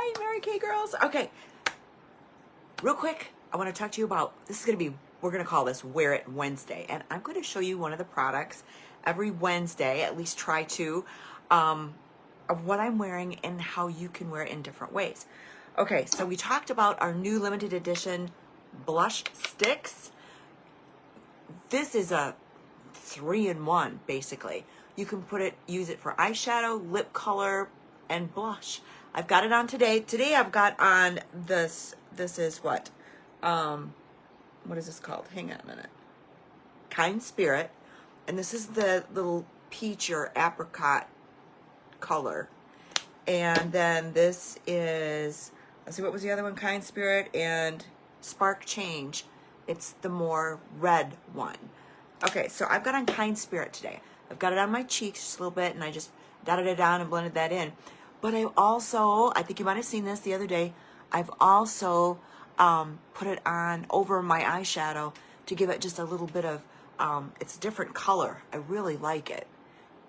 Hi, Mary Kay girls. Okay, real quick, I want to talk to you about, this is going to be, we're going to call this Wear It Wednesday. And I'm going to show you one of the products every Wednesday, at least try to, of what I'm wearing and how you can wear it in different ways. Okay, so we talked about our new limited edition blush sticks. This is a 3-in-1, basically. You can use it for eyeshadow, lip color, and blush. I've got it on today. Today I've got on this is what is this called? Hang on a minute. Kind Spirit. And this is the little peach or apricot color. And then this is, let's see, what was the other one? Kind Spirit and Spark Change. It's the more red one. Okay, so I've got on Kind Spirit today. I've got it on my cheeks just a little bit, and I just dotted it down and blended that in. But I also, I think you might have seen this the other day, I've also put it on over my eyeshadow to give it just a little bit of, it's a different color. I really like it.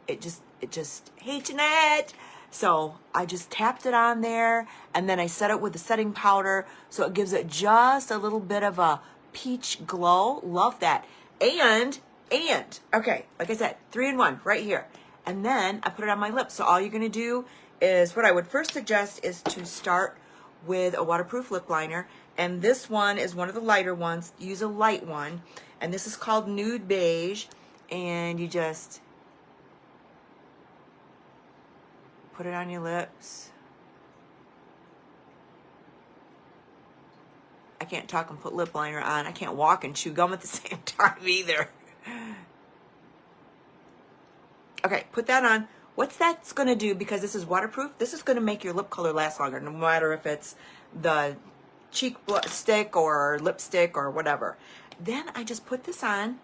It just, hey Jeanette! So I just tapped it on there, and then I set it with the setting powder, so it gives it just a little bit of a peach glow. Love that. And, okay, like I said, 3-in-1 right here. And then I put it on my lips. So all you're going to do is, what I would first suggest is to start with a waterproof lip liner. And this one is one of the lighter ones. Use a light one. And this is called Nude Beige. And you just put it on your lips. I can't talk and put lip liner on. I can't walk and chew gum at the same time either. Okay, put that on. What's that's going to do, because this is waterproof, this is going to make your lip color last longer, no matter if it's the cheek stick or lipstick or whatever. Then I just put this on.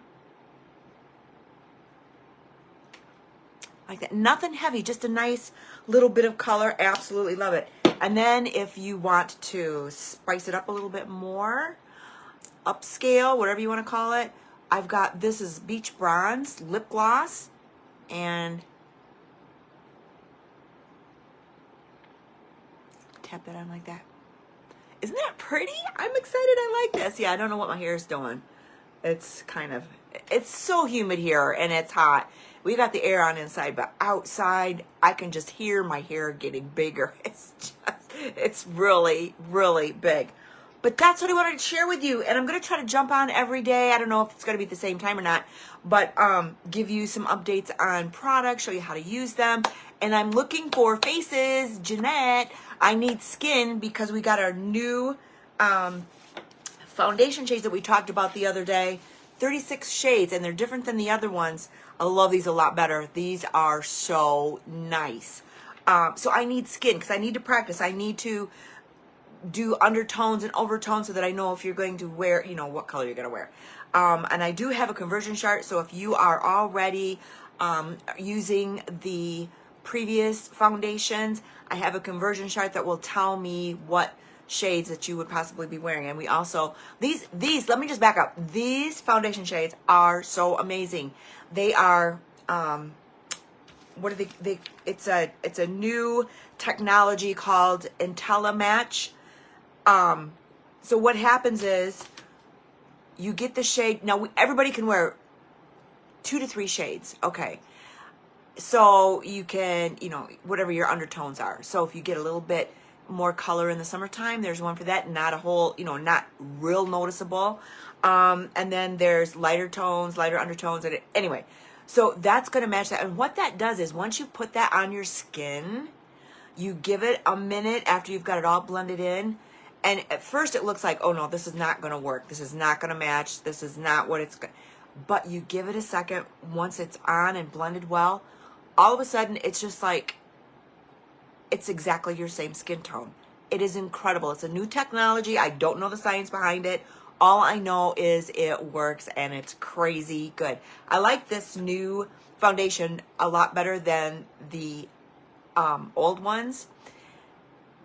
Like that. Nothing heavy, just a nice little bit of color. Absolutely love it. And then if you want to spice it up a little bit more, upscale, whatever you want to call it, I've got, this is Beach Bronze Lip Gloss, and tap that on like that. Isn't that pretty? I'm excited. I like this. Yeah, I don't know what my hair is doing. It's kind of, it's so humid here and it's hot. We got the air on inside, but outside I can just hear my hair getting bigger. It's really, really big. But that's what I wanted to share with you. And I'm going to try to jump on every day. I don't know if it's going to be at the same time or not, but give you some updates on products, show you how to use them. And I'm looking for faces. Jeanette, I need skin, because we got our new foundation shades that we talked about the other day. 36 shades, and they're different than the other ones. I love these a lot better. These are so nice. So I need skin, because I need to practice. I need to do undertones and overtones so that I know if you're going to wear, you know, what color you're going to wear. And I do have a conversion chart, so if you are already using the previous foundations, I have a conversion chart that will tell me what shades that you would possibly be wearing. And we also, these let me just back up. These foundation shades are so amazing. They are, what are they, it's a new technology called IntelliMatch. So what happens is you get the shade. Now everybody can wear 2 to 3 shades. Okay. So you can, you know, whatever your undertones are. So if you get a little bit more color in the summertime, there's one for that. Not a whole, you know, not real noticeable. And then there's lighter tones, lighter undertones. And anyway, so that's going to match that. And what that does is once you put that on your skin, you give it a minute after you've got it all blended in. And at first it looks like, oh no, this is not going to work. This is not going to match. This is not what it's going to. But you give it a second. Once it's on and blended well, all of a sudden it's just like, it's exactly your same skin tone. It is incredible. It's a new technology. I don't know the science behind it. All I know is it works and it's crazy good. I like this new foundation a lot better than the old ones,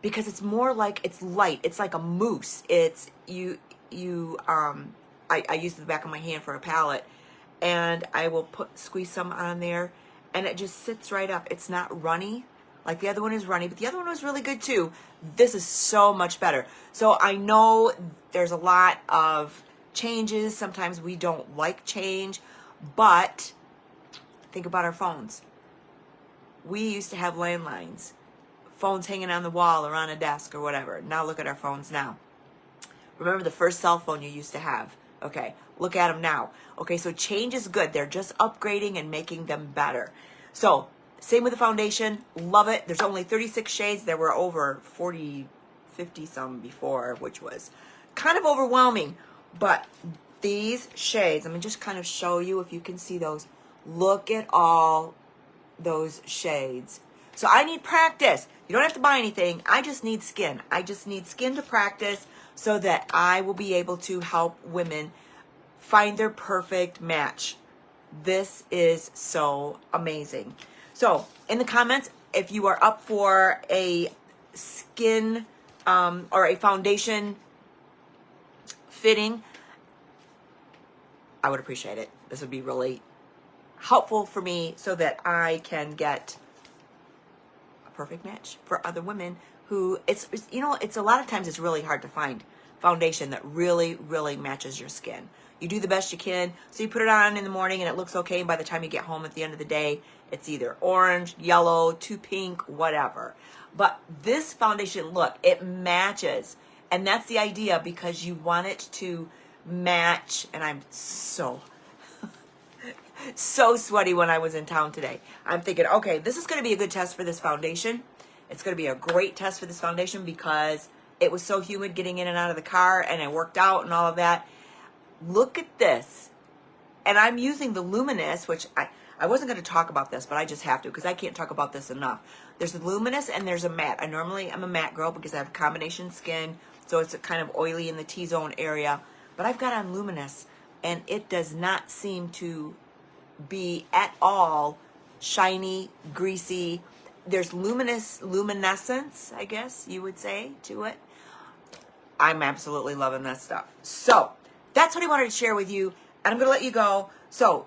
because it's more like, it's light. It's like a mousse. It's I use the back of my hand for a palette, and I will squeeze some on there, and it just sits right up. It's not runny. Like the other one is runny, but the other one was really good too. This is so much better. So I know there's a lot of changes. Sometimes we don't like change, but think about our phones. We used to have landlines, phones hanging on the wall or on a desk or whatever. Now look at our phones now. Remember the first cell phone you used to have? Okay, look at them now. Okay, so change is good. They're just upgrading and making them better. So same with the foundation. Love it. There's only 36 shades. There were over 40, 50 some before, which was kind of overwhelming. But these shades, let me just kind of show you if you can see those. Look at all those shades. So I need practice. You don't have to buy anything. I just need skin. I just need skin to practice so that I will be able to help women find their perfect match. This is so amazing. So in the comments, if you are up for a skin or a foundation fitting, I would appreciate it. This would be really helpful for me so that I can get a perfect match for other women who it's a lot of times it's really hard to find foundation that really, really matches your skin. You do the best you can. So you put it on in the morning and it looks okay. And by the time you get home at the end of the day, it's either orange, yellow, too pink, whatever. But this foundation, look, it matches. And that's the idea because you want it to match. And I'm so sweaty when I was in town today. I'm thinking, okay, this is going to be a good test for this foundation. It's going to be a great test for this foundation because it was so humid getting in and out of the car and I worked out and all of that. Look at this. And I'm using the Luminous, which I wasn't going to talk about this, but I just have to because I can't talk about this enough. There's a Luminous and there's a matte. I normally am a matte girl because I have combination skin, so it's kind of oily in the T-zone area. But I've got on Luminous and it does not seem to be at all shiny, greasy. There's luminescence, I guess you would say, to it. I'm absolutely loving this stuff. So that's what I wanted to share with you, and I'm going to let you go. So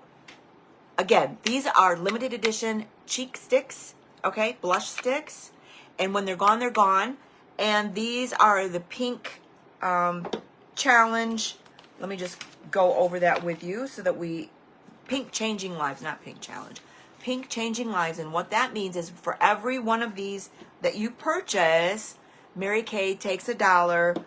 again, these are limited edition cheek sticks, okay, blush sticks, and when they're gone, they're gone. And these are the pink challenge. Let me just go over that with you so that pink changing lives, not pink challenge. Pink changing lives, and what that means is for every one of these that you purchase, Mary Kay takes $1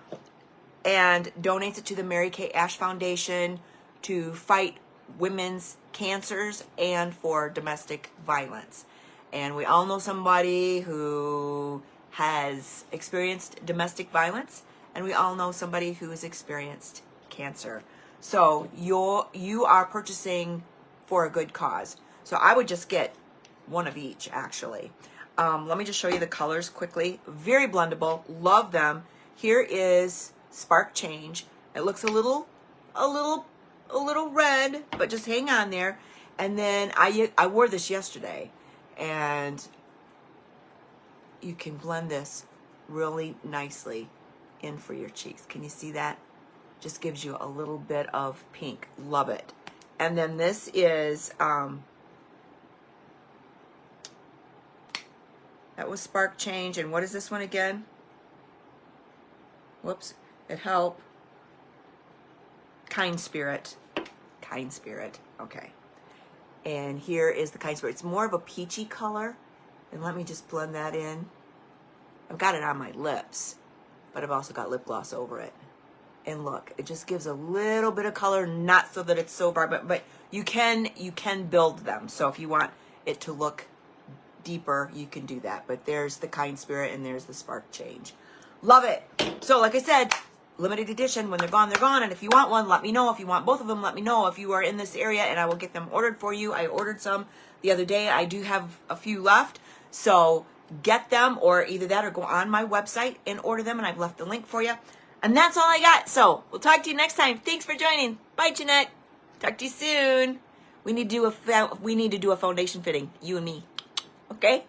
and donates it to the Mary Kay Ash Foundation to fight women's cancers and for domestic violence. And we all know somebody who has experienced domestic violence, and we all know somebody who has experienced cancer. So you are purchasing for a good cause. So I would just get one of each, actually. Let me just show you the colors quickly. Very blendable. Love them. Here is Spark Change. It looks a little red, but just hang on there. And then I wore this yesterday, and you can blend this really nicely in for your cheeks. Can you see that? Just gives you a little bit of pink. Love it. And then this is that was Spark Change. And what is this one again? Whoops, it helped. Kind Spirit. Kind Spirit. Okay. And here is the Kind Spirit. It's more of a peachy color. And let me just blend that in. I've got it on my lips, but I've also got lip gloss over it. And look, it just gives a little bit of color, not so that it's so vibrant, but you can build them. So if you want it to look deeper, you can do that. But there's the Kind Spirit and there's the Spark Change. Love it. So like I said, limited edition. When they're gone, they're gone. And if you want one, let me know. If you want both of them, let me know. If you are in this area, and I will get them ordered for you. I ordered some the other day. I do have a few left. So get them, or either that or go on my website and order them. And I've left the link for you. And that's all I got. So we'll talk to you next time. Thanks for joining. Bye, Jeanette. Talk to you soon. We need to do a foundation fitting, you and me. Okay?